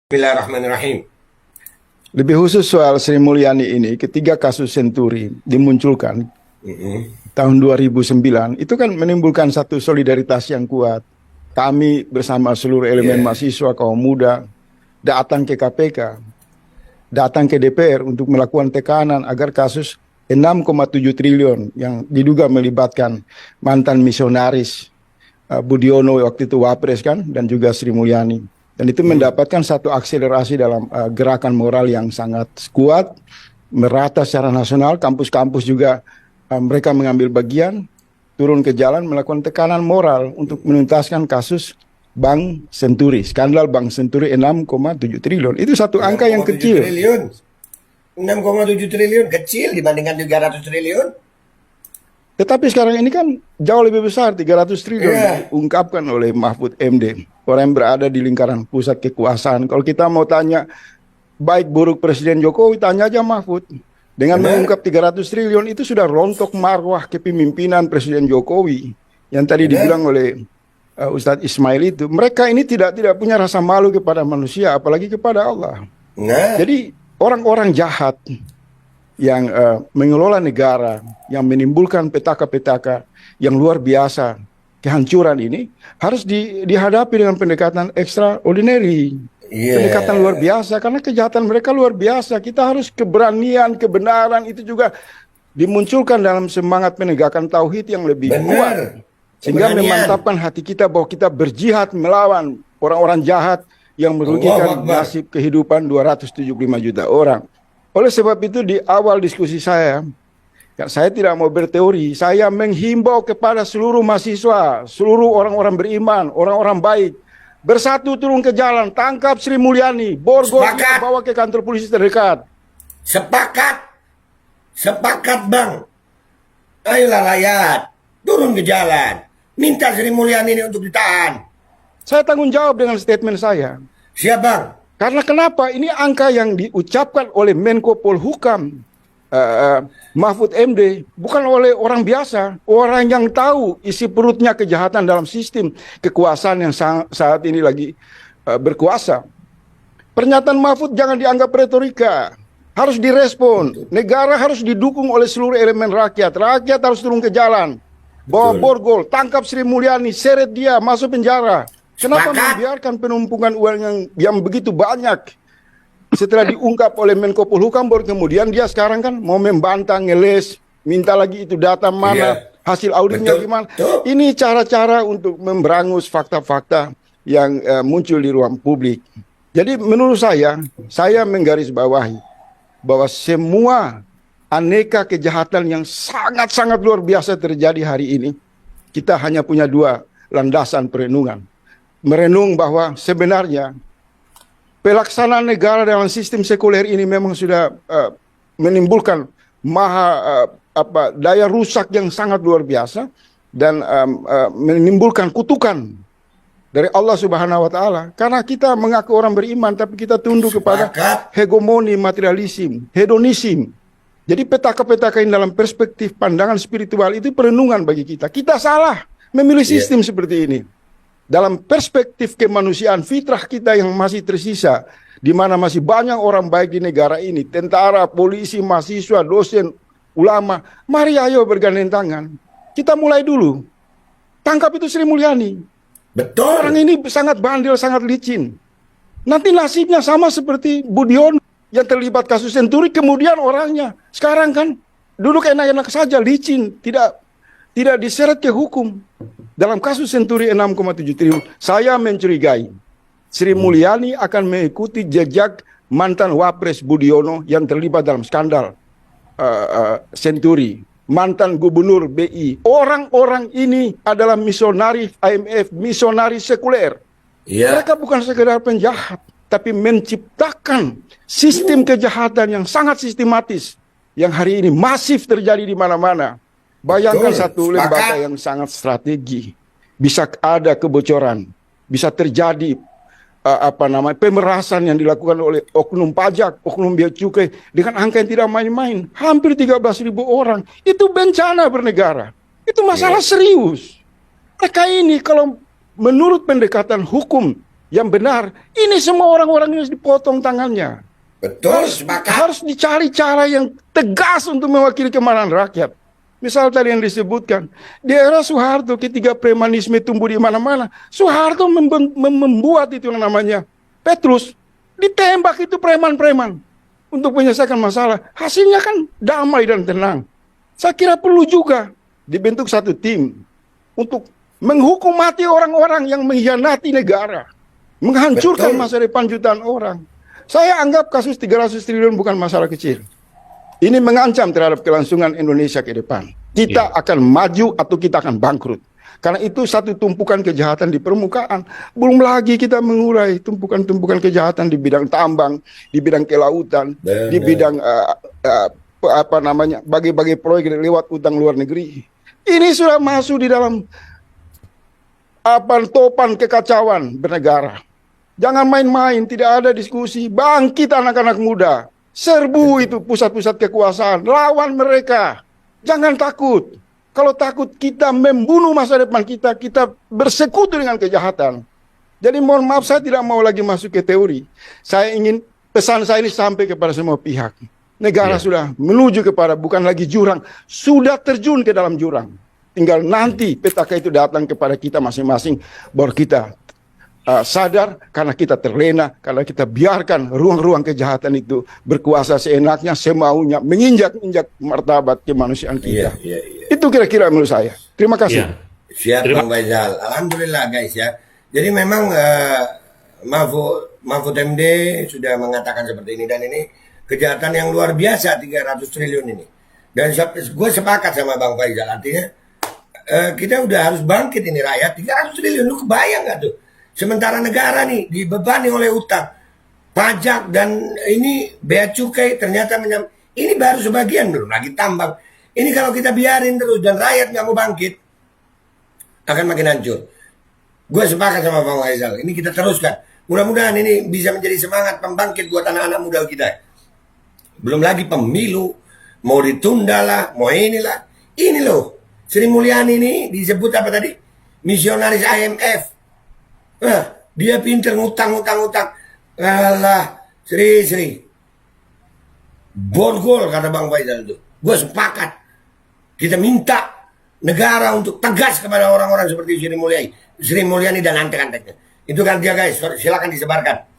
Bismillahirrahmanirrahim. Lebih khusus soal Sri Mulyani ini, ketika kasus Senturi dimunculkan tahun 2009, itu kan menimbulkan satu solidaritas yang kuat. Kami bersama seluruh elemen mahasiswa, kaum muda, datang ke KPK, datang ke DPR untuk melakukan tekanan agar kasus 6,7 triliun yang diduga melibatkan mantan misionaris Budiono waktu itu Wapres kan, dan juga Sri Mulyani. Dan itu mendapatkan satu akselerasi dalam gerakan moral yang sangat kuat, merata secara nasional, kampus-kampus juga mereka mengambil bagian, turun ke jalan melakukan tekanan moral untuk menuntaskan kasus Bank Senturi, skandal Bank Senturi 6,7 triliun. Itu satu angka yang kecil. 6,7 triliun kecil dibandingkan 300 triliun. Tetapi sekarang ini kan jauh lebih besar, 300 triliun diungkapkan oleh Mahfud MD. Orang yang berada di lingkaran pusat kekuasaan. Kalau kita mau tanya baik buruk Presiden Jokowi, tanya aja Mahfud. Dengan mengungkap 300 triliun itu sudah rontok marwah kepemimpinan Presiden Jokowi. Yang tadi dibilang oleh Ustadz Ismail itu. Mereka ini tidak punya rasa malu kepada manusia, apalagi kepada Allah. Jadi orang-orang jahat yang mengelola negara, yang menimbulkan petaka-petaka yang luar biasa, kehancuran ini harus dihadapi dengan pendekatan extraordinary, pendekatan luar biasa, karena kejahatan mereka luar biasa. Kita harus keberanian, kebenaran itu juga dimunculkan dalam semangat penegakan tauhid yang lebih kuat, sehingga memantapkan hati kita bahwa kita berjihad melawan orang-orang jahat yang merugikan nasib kehidupan 275 juta orang. Oleh sebab itu di awal diskusi saya tidak mau berteori, saya menghimbau kepada seluruh mahasiswa, seluruh orang-orang beriman, orang-orang baik, bersatu turun ke jalan, tangkap Sri Mulyani, borgol dia, bawa ke kantor polisi terdekat. Sepakat Bang. Ayolah rakyat, turun ke jalan, minta Sri Mulyani ini untuk ditahan. Saya tanggung jawab dengan statement saya. Siap Bang. Karena kenapa? Ini angka yang diucapkan oleh Menko Polhukam, Mahfud MD, bukan oleh orang biasa, orang yang tahu isi perutnya kejahatan dalam sistem kekuasaan yang saat ini lagi berkuasa. Pernyataan Mahfud jangan dianggap retorika, harus direspon. Negara harus didukung oleh seluruh elemen rakyat. Rakyat harus turun ke jalan, bawa borgol, tangkap Sri Mulyani, seret dia masuk penjara. Kenapa membiarkan penumpukan uang yang begitu banyak? Setelah diungkap oleh Menko Polhukam, kemudian dia sekarang kan mau membantah, ngeles, minta lagi itu data mana, hasil auditnya gimana. Ini cara-cara untuk memberangus fakta-fakta yang muncul di ruang publik. Jadi menurut saya menggarisbawahi bahwa semua aneka kejahatan yang sangat-sangat luar biasa terjadi hari ini, kita hanya punya dua landasan perenungan. Merenung bahwa sebenarnya pelaksanaan negara dalam sistem sekuler ini memang sudah menimbulkan daya rusak yang sangat luar biasa dan menimbulkan kutukan dari Allah Subhanahu wa taala. Karena kita mengaku orang beriman tapi kita tunduk kepada hegemoni materialisme, hedonisme. Jadi petaka-petaka ini dalam perspektif pandangan spiritual itu perenungan bagi kita. Kita salah memilih sistem seperti ini. Dalam perspektif kemanusiaan, fitrah kita yang masih tersisa, di mana masih banyak orang baik di negara ini, tentara, polisi, mahasiswa, dosen, ulama, mari ayo bergandeng tangan. Kita mulai dulu. Tangkap itu Sri Mulyani. Betul. Orang ini sangat bandel, sangat licin. Nanti nasibnya sama seperti Budiono yang terlibat kasus Senturi, kemudian orangnya sekarang kan duduk enak-enak saja, licin, tidak diseret ke hukum. Dalam kasus Senturi 6,7 triliun, saya mencurigai Sri Mulyani akan mengikuti jejak mantan Wapres Budiono yang terlibat dalam skandal Senturi, mantan gubernur BI. Orang-orang ini adalah misionaris IMF, misionaris sekuler. Mereka bukan sekedar penjahat, tapi menciptakan sistem kejahatan yang sangat sistematis, yang hari ini masif terjadi di mana-mana. Bayangkan satu lembaga yang sangat strategi, bisa ada kebocoran, bisa terjadi pemerasan yang dilakukan oleh oknum pajak, oknum bea cukai dengan angka yang tidak main-main, hampir 13.000 orang. Itu bencana bernegara, itu masalah serius. Mereka ini kalau menurut pendekatan hukum yang benar. Ini semua orang-orang yang dipotong tangannya. Betul, sepakat. Harus dicari cara yang tegas untuk mewakili kemarahan rakyat. Misal tadi yang disebutkan, di era Soeharto ketika premanisme tumbuh di mana-mana, Soeharto membuat itu yang namanya Petrus, ditembak itu preman-preman untuk menyelesaikan masalah. Hasilnya kan damai dan tenang. Saya kira perlu juga dibentuk satu tim untuk menghukum mati orang-orang yang mengkhianati negara, menghancurkan Betul. masa depan jutaan orang. Saya anggap kasus 300 triliun bukan masalah kecil. Ini mengancam terhadap kelangsungan Indonesia ke depan. Kita akan maju atau kita akan bangkrut. Karena itu satu tumpukan kejahatan di permukaan. Belum lagi kita mengurai tumpukan-tumpukan kejahatan di bidang tambang, di bidang kelautan, Benar. di bidang bagi-bagi proyek lewat utang luar negeri. Ini sudah masuk di dalam topan kekacauan bernegara. Jangan main-main, tidak ada diskusi. Bangkit anak-anak muda. Serbu itu pusat-pusat kekuasaan. Lawan mereka. Jangan takut. Kalau takut kita membunuh masa depan kita. Kita bersekutu dengan kejahatan. Jadi mohon maaf, saya tidak mau lagi masuk ke teori. Saya ingin pesan saya ini sampai kepada semua pihak. Negara sudah menuju kepada bukan lagi jurang. Sudah terjun ke dalam jurang. Tinggal nanti petaka itu datang kepada kita masing-masing. Baru kita sadar karena kita terlena, karena kita biarkan ruang-ruang kejahatan itu berkuasa seenaknya, semaunya, menginjak-injak martabat kemanusiaan kita. Itu kira-kira menurut saya. Terima kasih. Siap Bang Faisal. Alhamdulillah guys ya. Jadi memang Mahfud MD sudah mengatakan seperti ini, dan ini kejahatan yang luar biasa 300 triliun ini. Dan gue sepakat sama Bang Faisal, artinya kita udah harus bangkit ini rakyat. 300 triliun, lu kebayang gak tuh? Sementara negara nih dibebani oleh utang, pajak, dan ini bea cukai ternyata ini baru sebagian, belum lagi tambang. Ini kalau kita biarin terus dan rakyat nggak mau bangkit, akan makin hancur. Gue sepakat sama Bang Faisal. Ini kita teruskan. Mudah-mudahan ini bisa menjadi semangat pembangkit buat anak-anak muda kita. Belum lagi pemilu, mau ditunda lah, mau inilah. Ini loh, Sri Mulyani ini disebut apa tadi? Misionaris IMF. Dia pinter ngutang. Alah, Sri. Borgol kata Bang Faisal itu. Gue sepakat. Kita minta negara untuk tegas kepada orang-orang seperti Sri Mulyani dan antek-anteknya. Itu kan dia guys, silakan disebarkan.